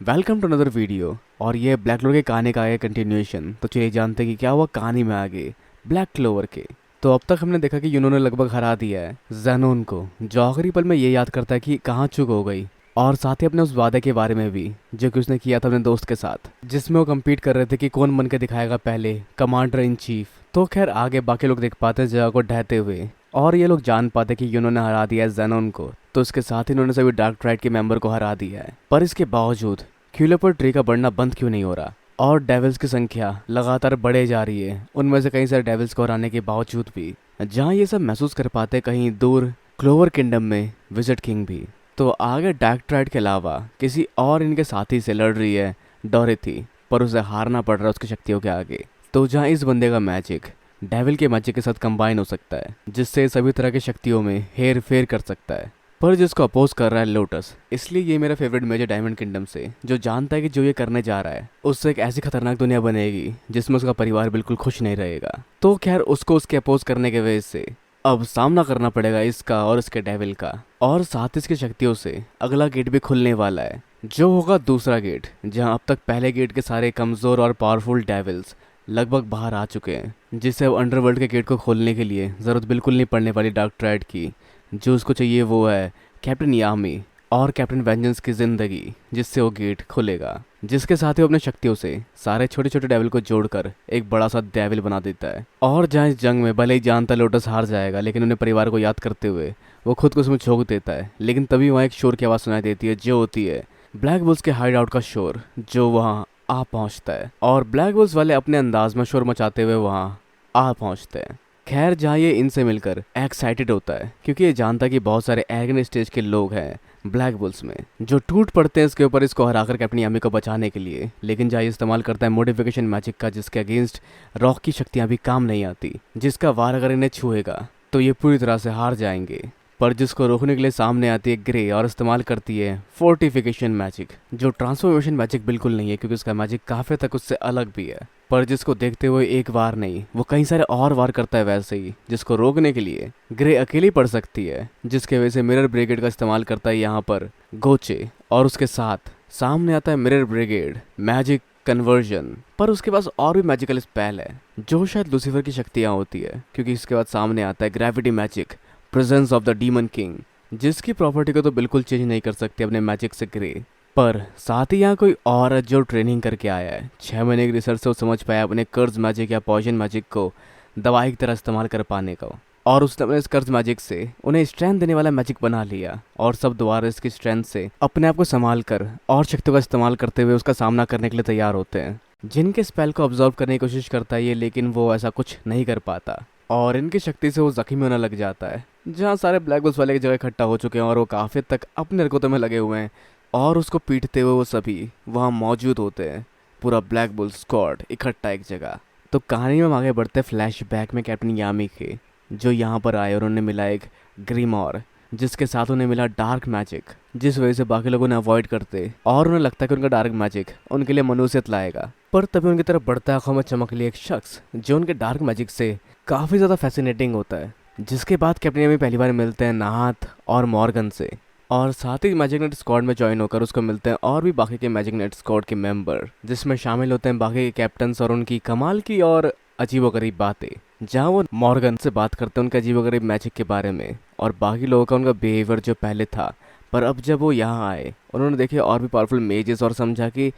Welcome to another video. और ये black clover की कहानी का है कंटिन्यूएशन। तो चलिए जानते हैं कि क्या हुआ कहानी में आगे ब्लैक क्लोवर के। तो अब तक हमने देखा कि यूनो ने लगभग हरा दिया है ज़ैनोन को, जो आखिरी पल में ये याद करता है कि कहाँ चूक हो गई, और साथ ही अपने उस वादे के बारे में भी जो कि उसने किया था अपने दोस्त के साथ, जिसमें वो कम्पीट कर रहे थे कि कौन बन के दिखाएगा पहले कमांडर इन चीफ। तो खैर आगे बाकी लोग देख पाते हैं जगह को ढहते हुए, और ये लोग जान पाते कि यूनो ने हरा दिया है ज़ैनोन को। तो इसके साथ ही इन्होंने सभी डार्क ट्राइड के मेंबर को हरा दिया है। पर इसके बावजूद क्यूलेपर ट्री का बढ़ना बंद क्यों नहीं हो रहा, और डेविल्स की संख्या लगातार बढ़े जा रही है, उनमें से कई सारे डेविल्स को हराने के बावजूद भी। जहाँ ये सब महसूस कर पाते कहीं दूर क्लोवर किंगडम में विजिट किंग भी। तो आगे डार्क ट्राइड के अलावा किसी और इनके साथी से लड़ रही है डोरेथी, पर उसे हारना पड़ रहा है उसकी शक्तियों के आगे। तो जहाँ इस बंदे का मैजिक डेविल के मैजिक के साथ कंबाइन हो सकता है, जिससे सभी तरह की शक्तियों में हेर फेर कर सकता है, पर जिसको अपोज कर रहा है लोटस। इसलिए ये मेरा फेवरेट मेजर डायमंड किंगडम से, जो जानता है कि जो ये करने जा रहा है उससे एक ऐसी खतरनाक दुनिया बनेगी जिसमें उसका परिवार बिल्कुल खुश नहीं रहेगा। तो खैर उसको उसके अपोज करने के वजह से अब सामना करना पड़ेगा इसका और इसके डेविल का, और साथ इसकी शक्तियों से अगला गेट भी खुलने वाला है, जो होगा दूसरा गेट, जहां अब तक पहले गेट के सारे कमजोर और पावरफुल डेविल्स लगभग बाहर आ चुके हैं, जिससे अब अंडरवर्ल्ड के गेट को खोलने के लिए ज़रूरत बिल्कुल नहीं पड़ने वाली डार्क ट्राइड की। जो उसको चाहिए वो है कैप्टन यामी और कैप्टन वेंजेंस की ज़िंदगी, जिससे वो गेट खुलेगा, जिसके साथ ही वो अपने शक्तियों से सारे छोटे छोटे डेविल को जोड़कर एक बड़ा सा डेविल बना देता है। और जहाँ इस जंग में भले ही जानता लोटस हार जाएगा, लेकिन उन्हें परिवार को याद करते हुए वो खुद को उसमें झोंक देता है। लेकिन तभी वहाँ एक शोर की आवाज़ सुनाई देती है, जो होती है ब्लैक बुल्स के हाइड आउट का शोर, जो वहाँ आ पहुँचता है। और ब्लैक बुल्स वाले अपने अंदाज में शोर मचाते हुए वहाँ आ पहुँचते हैं। खैर जहाँ ये इनसे मिलकर एक्साइटेड होता है, क्योंकि ये जानता है कि बहुत सारे एर्गन स्टेज के लोग हैं ब्लैक बुल्स में, जो टूट पड़ते हैं इसके ऊपर इसको हराकर कैप्टन यामी को बचाने के लिए। लेकिन जहाँ ये इस्तेमाल करता है मॉडिफिकेशन मैजिक का, जिसके अगेंस्ट रॉक की शक्तियाँ भी काम नहीं आती, जिसका वार अगर इन्हें छुएगा तो ये पूरी तरह से हार जाएंगे। पर जिसको रोकने के लिए सामने आती है ग्रे और इस्तेमाल करती है फोर्टिफिकेशन मैजिक, जो ट्रांसफॉर्मेशन मैजिक बिल्कुल नहीं है, क्योंकि उसका मैजिक काफ़ी तक उससे अलग भी है। पर जिसको देखते हुए एक वार नहीं, वो कई सारे और वार करता है वैसे ही, जिसको रोकने के लिए ग्रे अकेली पड़ सकती है, जिसके वजह से मिरर ब्रिगेड का इस्तेमाल करता है यहाँ पर गोचे, और उसके साथ सामने आता है मिरर ब्रिगेड मैजिक कन्वर्जन। पर उसके पास और भी मैजिकल स्पेल है, जो शायद लूसीफर की शक्तियाँ होती है, क्योंकि इसके बाद सामने आता है gravity magic presence of the demon king, जिसकी प्रॉपर्टी को तो बिल्कुल चेंज नहीं कर सकते अपने मैजिक से ग्रे। पर साथ ही यहाँ कोई और है जो ट्रेनिंग करके आया है 6 महीने की रिसर्च से, वो समझ पाया अपने कर्ज मैजिक या पॉइजन मैजिक को दवाई की तरह इस्तेमाल कर पाने का, और उसने अपने इस कर्ज मैजिक से उन्हें स्ट्रेंथ देने वाला मैजिक बना लिया, और सब दोबारा इसकी स्ट्रेंथ से अपने आप को संभाल कर और शक्तियों का इस्तेमाल करते हुए उसका सामना करने के लिए तैयार होते हैं। जिनके स्पेल को ऑब्जर्व करने की कोशिश करता है ये, लेकिन वो ऐसा कुछ नहीं कर पाता, और इनकी शक्ति से वो जख्मी होने लग जाता है। जहाँ सारे ब्लैक बुल्स वाले की जगह इकट्ठा हो चुके हैं, और वो काफ़ी तक अपने हरकतों में लगे हुए हैं, और उसको पीटते हुए वो सभी वहाँ मौजूद होते हैं, पूरा ब्लैक बुल स्क्वाड इकट्ठा एक जगह। तो कहानी में हम आगे बढ़ते हैं फ्लैशबैक में कैप्टन यामी के, जो यहाँ पर आए और उन्हें मिला एक ग्रीमोर, जिसके साथ उन्हें मिला डार्क मैजिक, जिस वजह से बाकी लोग उन्हें अवॉइड करते, और उन्हें लगता है कि उनका डार्क मैजिक उनके लिए मनुष्यत लाएगा। पर तभी उनकी तरफ बढ़ता है आंखों में चमक लिए एक शख्स, जो उनके डार्क मैजिक से काफ़ी ज़्यादा फैसिनेटिंग होता है। जिसके बाद कैप्टन यामी पहली बार मिलते हैं नाथ और मॉर्गन से, और साथ ही मैजिक नाइट स्क्वाड में ज्वाइन होकर उसको मिलते हैं और भी बाकी के मैजिक नाइट स्क्वाड के मेंबर, जिसमें शामिल होते हैं बाकी के कैप्टन्स और उनकी कमाल की और अजीबोगरीब बातें। जहाँ वो मॉर्गन से बात करते हैं उनके अजीबोगरीब मैजिक के बारे में, और बाकी लोगों का उनका बिहेवियर जो पहले था। पर अब जब वो यहाँ आए उन्होंने देखे और भी पावरफुल मेजेस, और समझा कि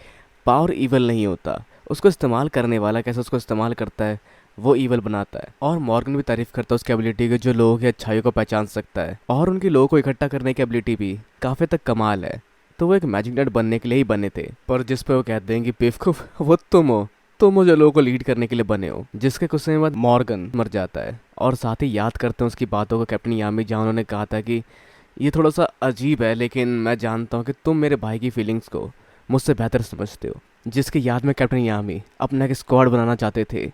पावर ईवल नहीं होता, उसको इस्तेमाल करने वाला कैसे उसको इस्तेमाल करता है वो ईवल बनाता है। और मॉर्गन भी तारीफ करता है उसकी एबिलिटी की, जो लोगों की अच्छाइयों को पहचान सकता है, और उनकी लोगों को इकट्ठा करने की एबिलिटी भी काफ़ी तक कमाल है। तो वो एक मैजिक नाइट बनने के लिए ही बने थे, पर जिस पे वो कहते हैं कि बेवकूफ वो तुम हो जो लोगों को लीड करने के लिए बने हो। जिसके कुछ समय बाद मॉर्गन मर जाता है, और साथ ही याद करते हैं उसकी बातों को कैप्टन यामी, जहाँ उन्होंने कहा था कि ये थोड़ा सा अजीब है, लेकिन मैं जानता हूँ कि तुम मेरे भाई की फीलिंग्स को मुझसे बेहतर समझते हो। जिसकी याद में कैप्टन यामी अपना एक स्क्वाड बनाना चाहते थे,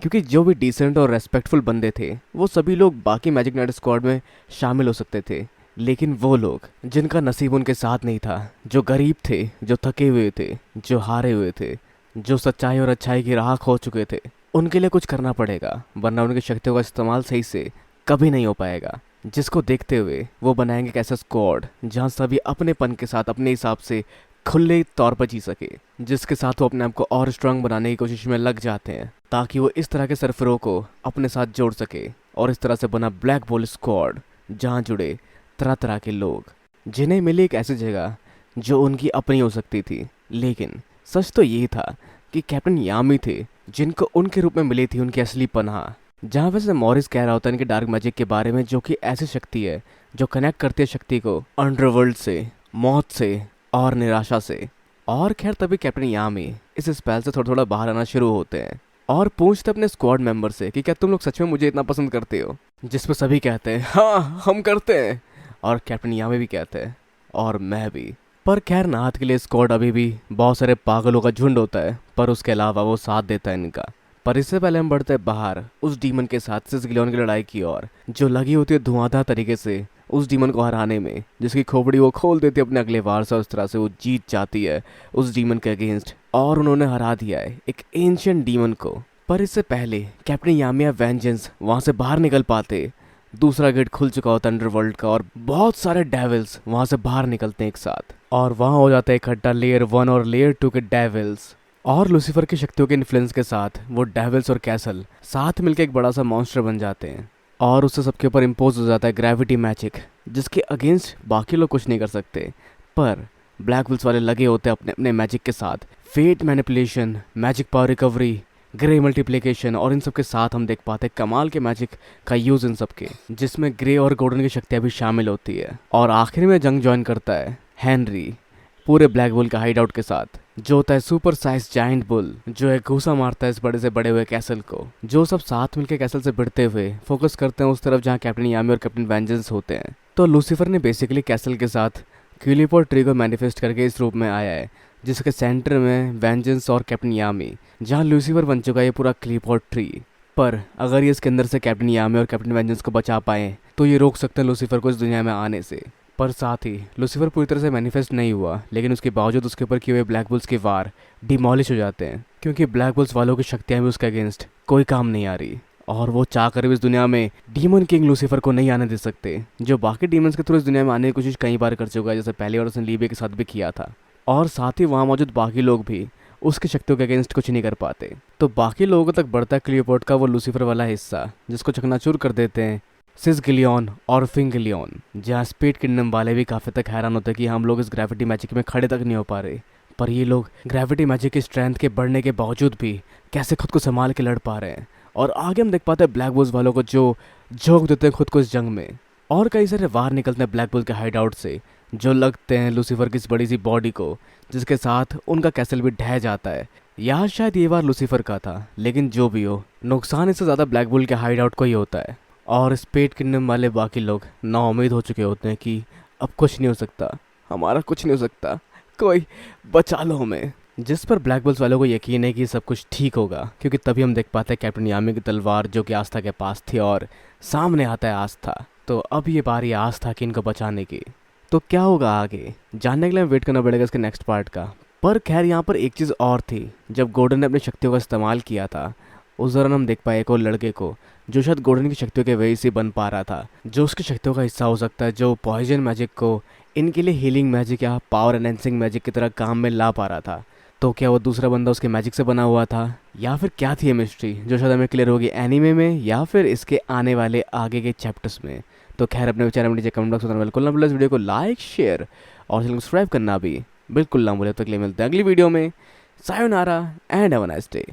क्योंकि जो भी डिसेंट और रेस्पेक्टफुल बंदे थे वो सभी लोग बाकी मैजिक नाइट स्क्वाड में शामिल हो सकते थे। लेकिन वो लोग जिनका नसीब उनके साथ नहीं था, जो गरीब थे, जो थके हुए थे, जो हारे हुए थे, जो सच्चाई और अच्छाई की राह खो चुके थे, उनके लिए कुछ करना पड़ेगा, वरना उनकी शक्तियों का इस्तेमाल सही से कभी नहीं हो पाएगा। जिसको देखते हुए वो बनाएंगे एक ऐसा स्क्वाड जहाँ सभी अपनेपन के साथ अपने हिसाब से खुले तौर पर जी सके, जिसके साथ वो अपने आप को और स्ट्रांग बनाने की कोशिश में लग जाते हैं ताकि वो इस तरह के सरफरों को अपने साथ जोड़ सके। और इस तरह से बना ब्लैक बुल स्क्वाड, जहाँ जुड़े तरह तरह के लोग, जिन्हें मिली एक ऐसी जगह जो उनकी अपनी हो सकती थी। लेकिन सच तो ये था कि कैप्टन यामी थे जिनको उनके रूप में मिली थी उनकी असली पनाह। जहाँ वैसे मॉरिस कह रहा होता है इनके डार्क मैजिक के बारे में, जो कि ऐसी शक्ति है जो कनेक्ट करती है शक्ति को अंडरवर्ल्ड से, मौत से और निराशा से। और खैर तभी कैप्टन यामी इस स्पेल से थोड़ा थोड़ा बाहर आना शुरू होते हैं और पूछते अपने स्क्वाड मेंबर से कि क्या तुम लोग सच में मुझे इतना पसंद करते हो, जिस पर सभी कहते हैं हाँ हम करते हैं, और कैप्टन यामी भी कहते हैं और मैं भी। पर खैर नाहत के लिए स्क्वाड अभी भी बहुत सारे पागलों का झुंड होता है, पर उसके अलावा वो साथ देता है इनका। पर इससे पहले हम बढ़ते हैं बाहर उस डीमन के साथ सिस गिलियन की लड़ाई की ओर, जो लगी होती है धुआंधार तरीके से उस डीमन को हराने में, जिसकी खोपड़ी वो खोल देती है अपने अगले वार से। उस तरह से वो जीत जाती है उस डीमन के अगेंस्ट और उन्होंने हरा दिया है एक एंशिएंट डीमन को। पर इससे पहले कैप्टन यामी वेंजेंस वहां से बाहर निकल पाते, दूसरा गेट खुल चुका होता अंडरवर्ल्ड का और बहुत सारे डेविल्स वहां से बाहर निकलते हैं एक साथ, और वहां हो जाता है इकट्ठा लेयर 1 और लेयर 2 के डेविल्स। और लूसीफर की शक्तियों के इन्फ्लुएंस के साथ वो डेविल्स और कैसल साथ मिलकर एक बड़ा सा मॉन्स्टर बन जाते हैं और उससे सबके ऊपर इम्पोज हो जाता है ग्रेविटी मैजिक, जिसके अगेंस्ट बाकी लोग कुछ नहीं कर सकते। पर ब्लैक बुल्स वाले लगे होते हैं अपने अपने मैजिक के साथ, fate manipulation, magic power recovery, grey multiplication, और इन सब के साथ हम देख पाते हैं कमाल के मैजिक का यूज इन सब के, जिसमें ग्रे और गोल्डन की शक्तियां भी शामिल होती है। और आखिर में जंग ज्वाइन करता है हेनरी पूरे ब्लैक बुल का हाइड आउट के साथ, जो होता है सुपर साइज जाइंट बुल, जो है घूसा मारता है इस बड़े से बड़े हुए कैसल को। जो सब साथ मिलकर कैसल से भिड़ते हुए फोकस करते हैं उस तरफ जहाँ कैप्टन यामी और कैप्टन वेंजेंस होते हैं। तो लूसीफर ने बेसिकली कैसल के साथ क्यूलिपर ट्री को मैनिफेस्ट करके इस रूप में आया है, जिसके सेंटर में वेंजेंस और कैप्टन यामी, जहाँ लूसीफर बन चुका है ये पूरा क्लिपर ट्री। पर अगर ये इसके अंदर से कैप्टन यामी और कैप्टन वेंजेंस को बचा पाए तो ये रोक सकते हैं लूसीफर को इस दुनिया में आने से। पर साथ ही लूसीफर पूरी तरह से मैनिफेस्ट नहीं हुआ, लेकिन उसके बावजूद उसके ऊपर किए हुए ब्लैक बुल्स के वार डिमोलिश हो जाते हैं, क्योंकि ब्लैक बुल्स वालों की शक्तियाँ भी उसके अगेंस्ट कोई काम नहीं आ रही, और वो चाह कर भी इस दुनिया में डीमन किंग लूसीफर को नहीं आने दे सकते, जो बाकी डीमंस के थ्रू इस दुनिया में आने की कोशिश कई बार कर चुका है, जैसे पहले और उसने लीबे के साथ भी किया था। और साथ ही वहाँ मौजूद बाकी लोग भी उसकी शक्तियों के अगेंस्ट कुछ नहीं कर पाते। तो बाकी लोगों तक बढ़ता है क्लियोपोर्ट का वो लूसीफर वाला हिस्सा, जिसको चकनाचूर कर देते हैं सिस गिलियन और फिंगिलियन, जहाँ स्पीड किंगडम वाले भी काफ़ी तक हैरान होते हैं कि हम लोग इस ग्रेविटी मैजिक में खड़े तक नहीं हो पा रहे, पर ये लोग ग्रेविटी मैजिक की स्ट्रेंथ के बढ़ने के बावजूद भी कैसे खुद को संभाल के लड़ पा रहे हैं। और आगे हम देख पाते हैं ब्लैक बुल्स वालों को जो झोंक देते हैं खुद को इस जंग में, और कई सारे वार निकलते हैं ब्लैक बुल के हाइड आउट से, जो लगते हैं लूसीफर की इस बड़ी सी बॉडी को, जिसके साथ उनका कैसल भी ढह जाता है। या शायद ये वार लूसीफर का था, लेकिन जो भी हो नुकसान इससे ज़्यादा ब्लैक बुल के हाइड आउट को ही होता है। और स्पेड किंगडम वाले बाकी लोग नाउम्मीद हो चुके होते हैं कि अब कुछ नहीं हो सकता, हमारा कुछ नहीं हो सकता, कोई बचा लो हमें। जिस पर ब्लैक बुल्स वालों को यकीन है कि सब कुछ ठीक होगा, क्योंकि तभी हम देख पाते हैं कैप्टन यामी की तलवार जो कि आस्था के पास थी और सामने आता है आस्था। तो अब ये बारी आस्था की इनको बचाने की। तो क्या होगा आगे जानने के लिए वेट करना पड़ेगा इसके नेक्स्ट पार्ट का। पर खैर यहाँ पर एक चीज़ और थी, जब गोल्डन ने अपनी शक्तियों का इस्तेमाल किया था उस दौरान हम देख पाए एक और लड़के को जो शायद गोल्डन की शक्तियों के वजह से बन पा रहा था, जो उसकी शक्तियों का हिस्सा हो सकता है, जो पॉइजन मैजिक को इनके लिए हीलिंग मैजिक या पावर एनहेंसिंग मैजिक की तरह काम में ला पा रहा था। तो क्या वो दूसरा बंदा उसके मैजिक से बना हुआ था, या फिर क्या थी ये मिस्ट्री जो शायद हमें क्लियर होगी एनीमे में या फिर इसके आने वाले आगे के चैप्टर्स में। तो खैर अपने विचार में नीचे कमेंट बॉक्स में बिल्कुल ना भूलें, इस वीडियो को लाइक शेयर और चैनल को सब्सक्राइब करना भी बिल्कुल ना भूलें। तो अगले मिलते हैं अगली वीडियो में। Sayonara and have a nice day.